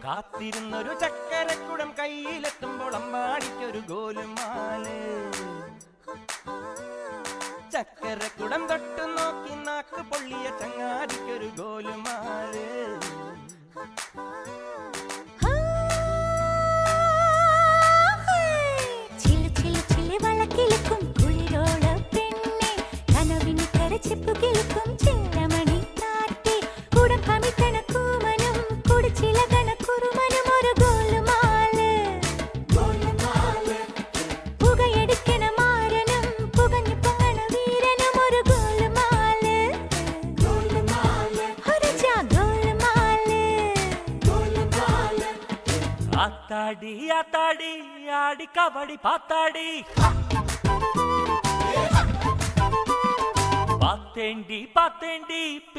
കാത്തിരുന്നൊരു ചക്കരക്കുടം കയ്യിലെത്തുമ്പോൾ അമ്മാടിക്കൊരു ഗോലുമാല്. ചക്കരക്കുടം തൊട്ടു നോക്കി നാക്ക് പൊള്ളിയ ചങ്ങാടിക്കൊരു ഗോലുമാല്. ஆத்தாடி ஆத்தாடி ஆடி கபடி பாத்தாடி பாத்தேண்டி பாத்தேண்டி